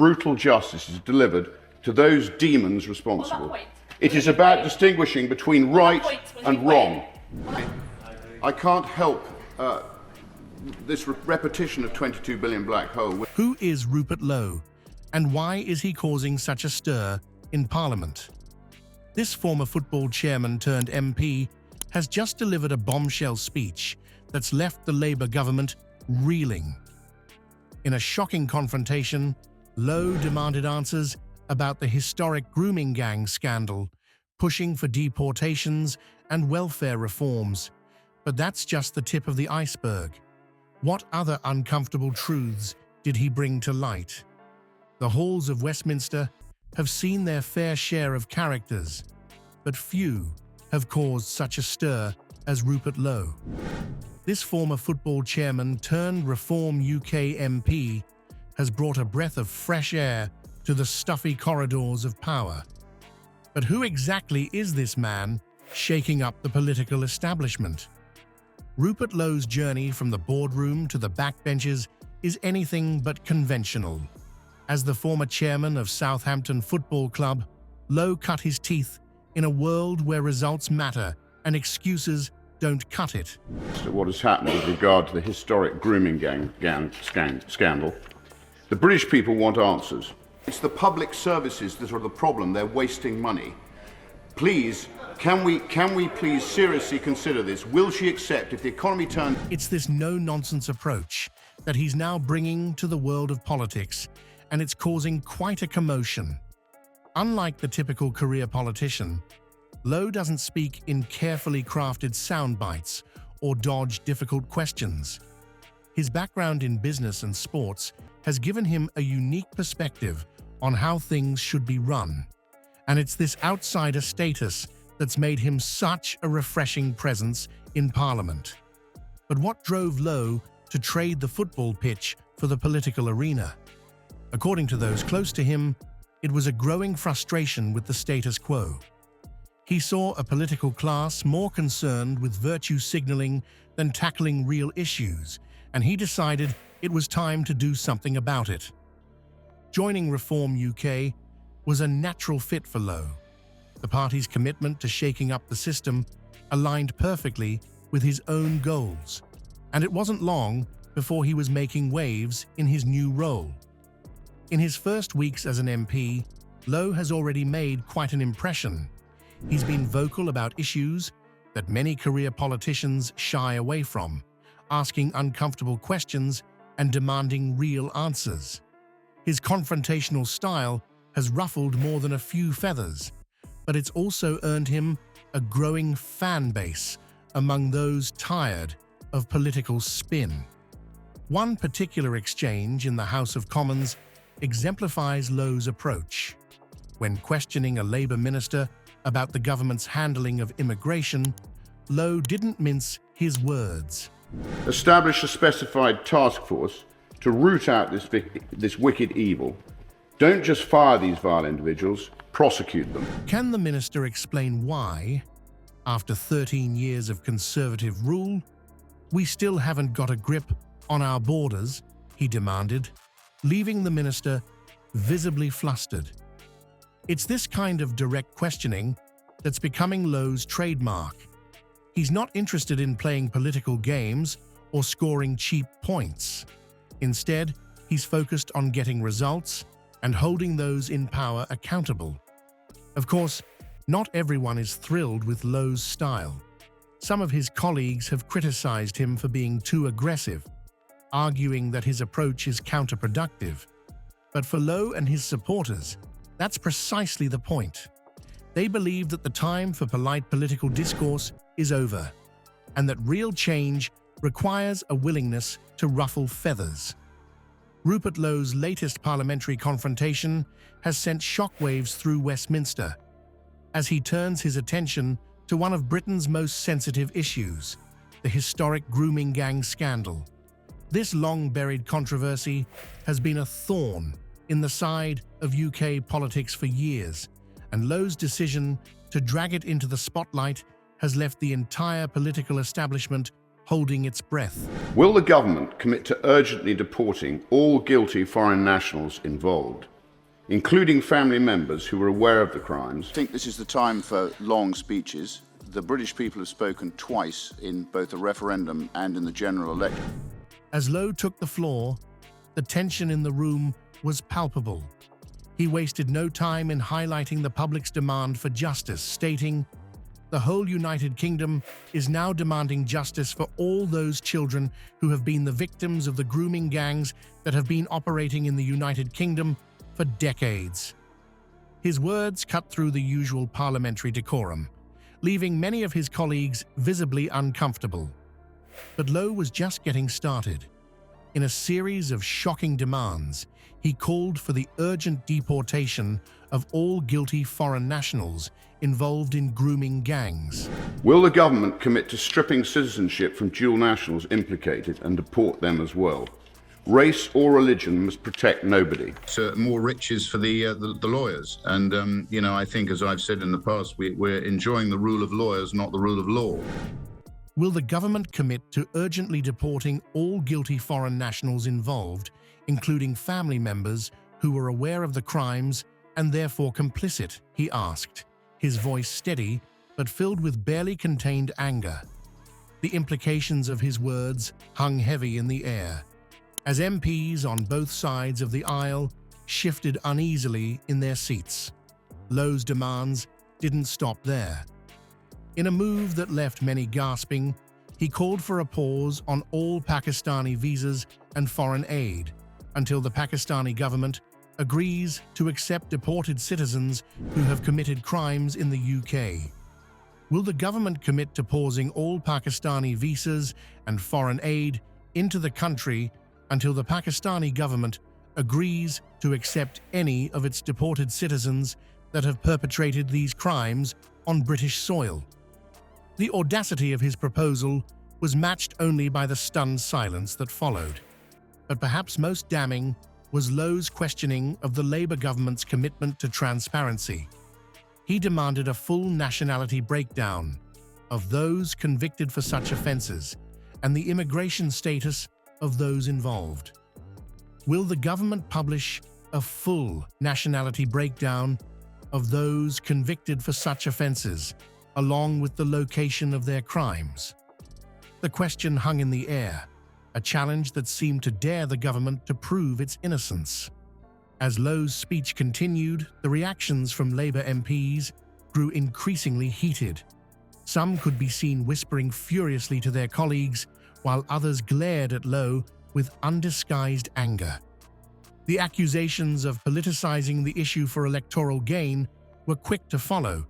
brutal justice is delivered to those demons responsible. It is about distinguishing between right and wrong. I can't help this repetition of 22 billion black hole. Who is Rupert Lowe, and why is he causing such a stir in Parliament? This former football chairman turned MP has just delivered a bombshell speech that's left the Labour government reeling. In a shocking confrontation, Lowe demanded answers about the historic grooming gang scandal, pushing for deportations and welfare reforms. But that's just the tip of the iceberg. What other uncomfortable truths did he bring to light? The halls of Westminster have seen their fair share of characters, but few have caused such a stir as Rupert Lowe. This former football chairman turned Reform UK MP has brought a breath of fresh air to the stuffy corridors of power. But who exactly is this man shaking up the political establishment? Rupert Lowe's journey from the boardroom to the backbenches is anything but conventional. As the former chairman of Southampton Football Club, Lowe cut his teeth in a world where results matter and excuses don't cut it. What has happened with regard to the historic grooming gang scandal? The British people want answers. It's the public services that are the problem. They're wasting money. Please, can we please seriously consider this? Will she accept if the economy turns? It's this no-nonsense approach that he's now bringing to the world of politics, and it's causing quite a commotion. Unlike the typical career politician, Lowe doesn't speak in carefully crafted sound bites or dodge difficult questions. His background in business and sports has given him a unique perspective on how things should be run. And it's this outsider status that's made him such a refreshing presence in Parliament. But what drove Lowe to trade the football pitch for the political arena? According to those close to him, it was a growing frustration with the status quo. He saw a political class more concerned with virtue signaling than tackling real issues, and he decided it was time to do something about it. Joining Reform UK was a natural fit for Lowe. The party's commitment to shaking up the system aligned perfectly with his own goals, and it wasn't long before he was making waves in his new role. In his first weeks as an MP, Lowe has already made quite an impression. He's been vocal about issues that many career politicians shy away from, asking uncomfortable questions and demanding real answers. His confrontational style has ruffled more than a few feathers, but it's also earned him a growing fan base among those tired of political spin. One particular exchange in the House of Commons exemplifies Lowe's approach. When questioning a Labour minister about the government's handling of immigration, Lowe didn't mince his words. Establish a specified task force to root out this wicked evil. Don't just fire these vile individuals, prosecute them. Can the minister explain why, after 13 years of Conservative rule, we still haven't got a grip on our borders, he demanded, leaving the minister visibly flustered. It's this kind of direct questioning that's becoming Lowe's trademark. He's not interested in playing political games or scoring cheap points. Instead, he's focused on getting results and holding those in power accountable. Of course, not everyone is thrilled with Lowe's style. Some of his colleagues have criticized him for being too aggressive, arguing that his approach is counterproductive. But for Lowe and his supporters, that's precisely the point. They believe that the time for polite political discourse is over, and that real change requires a willingness to ruffle feathers. Rupert Lowe's latest parliamentary confrontation has sent shockwaves through Westminster, as he turns his attention to one of Britain's most sensitive issues, the historic grooming gang scandal. This long-buried controversy has been a thorn in the side of UK politics for years, and Lowe's decision to drag it into the spotlight has left the entire political establishment holding its breath. Will the government commit to urgently deporting all guilty foreign nationals involved, including family members who were aware of the crimes? I think this is the time for long speeches. The British people have spoken twice in both the referendum and in the general election. As Lowe took the floor, the tension in the room was palpable. He wasted no time in highlighting the public's demand for justice, stating, "The whole United Kingdom is now demanding justice for all those children who have been the victims of the grooming gangs that have been operating in the United Kingdom for decades." His words cut through the usual parliamentary decorum, leaving many of his colleagues visibly uncomfortable. But Lowe was just getting started. In a series of shocking demands, he called for the urgent deportation of all guilty foreign nationals involved in grooming gangs. Will the government commit to stripping citizenship from dual nationals implicated and deport them as well? Race or religion must protect nobody. So more riches for the lawyers. And, I think, as I've said in the past, we're enjoying the rule of lawyers, not the rule of law. Will the government commit to urgently deporting all guilty foreign nationals involved, including family members who were aware of the crimes and therefore complicit, he asked, his voice steady but filled with barely contained anger. The implications of his words hung heavy in the air, as MPs on both sides of the aisle shifted uneasily in their seats. Lowe's demands didn't stop there. In a move that left many gasping, he called for a pause on all Pakistani visas and foreign aid until the Pakistani government agrees to accept deported citizens who have committed crimes in the UK. Will the government commit to pausing all Pakistani visas and foreign aid into the country until the Pakistani government agrees to accept any of its deported citizens that have perpetrated these crimes on British soil? The audacity of his proposal was matched only by the stunned silence that followed. But perhaps most damning was Lowe's questioning of the Labour government's commitment to transparency. He demanded a full nationality breakdown of those convicted for such offences and the immigration status of those involved. Will the government publish a full nationality breakdown of those convicted for such offences, along with the location of their crimes? The question hung in the air, a challenge that seemed to dare the government to prove its innocence. As Lowe's speech continued, the reactions from Labour MPs grew increasingly heated. Some could be seen whispering furiously to their colleagues, while others glared at Lowe with undisguised anger. The accusations of politicizing the issue for electoral gain were quick to follow,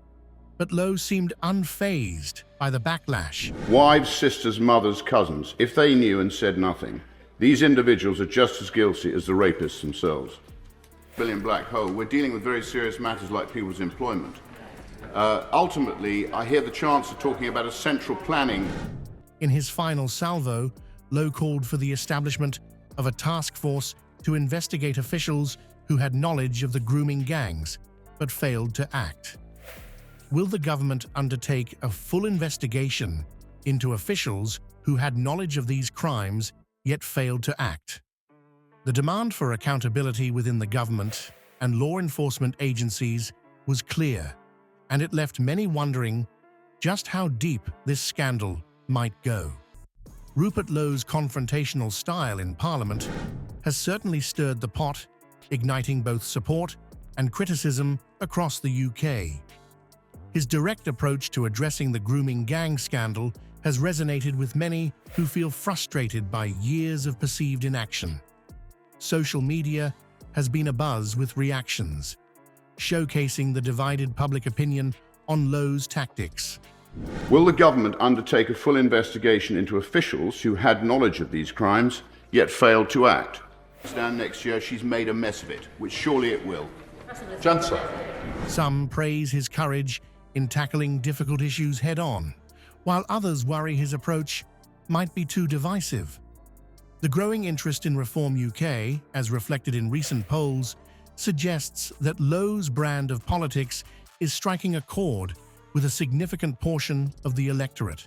but Lowe seemed unfazed by the backlash. Wives, sisters, mothers, cousins, if they knew and said nothing, these individuals are just as guilty as the rapists themselves. Billion black hole. We're dealing with very serious matters like people's employment. Ultimately, I hear the Chancellor talking about a central planning. In his final salvo, Lowe called for the establishment of a task force to investigate officials who had knowledge of the grooming gangs, but failed to act. Will the government undertake a full investigation into officials who had knowledge of these crimes yet failed to act? The demand for accountability within the government and law enforcement agencies was clear, and it left many wondering just how deep this scandal might go. Rupert Lowe's confrontational style in Parliament has certainly stirred the pot, igniting both support and criticism across the UK. His direct approach to addressing the grooming gang scandal has resonated with many who feel frustrated by years of perceived inaction. Social media has been abuzz with reactions, showcasing the divided public opinion on Lowe's tactics. Will the government undertake a full investigation into officials who had knowledge of these crimes, yet failed to act? Down next year, she's made a mess of it, which surely it will. Chancellor. Some praise his courage in tackling difficult issues head-on, while others worry his approach might be too divisive. The growing interest in Reform UK, as reflected in recent polls, suggests that Lowe's brand of politics is striking a chord with a significant portion of the electorate.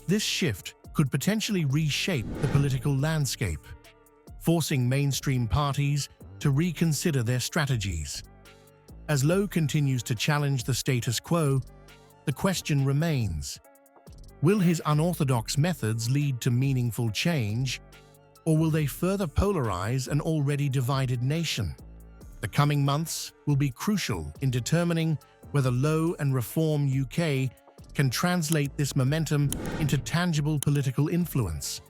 This shift could potentially reshape the political landscape, forcing mainstream parties to reconsider their strategies. As Lowe continues to challenge the status quo, the question remains: will his unorthodox methods lead to meaningful change, or will they further polarize an already divided nation? The coming months will be crucial in determining whether Lowe and Reform UK can translate this momentum into tangible political influence.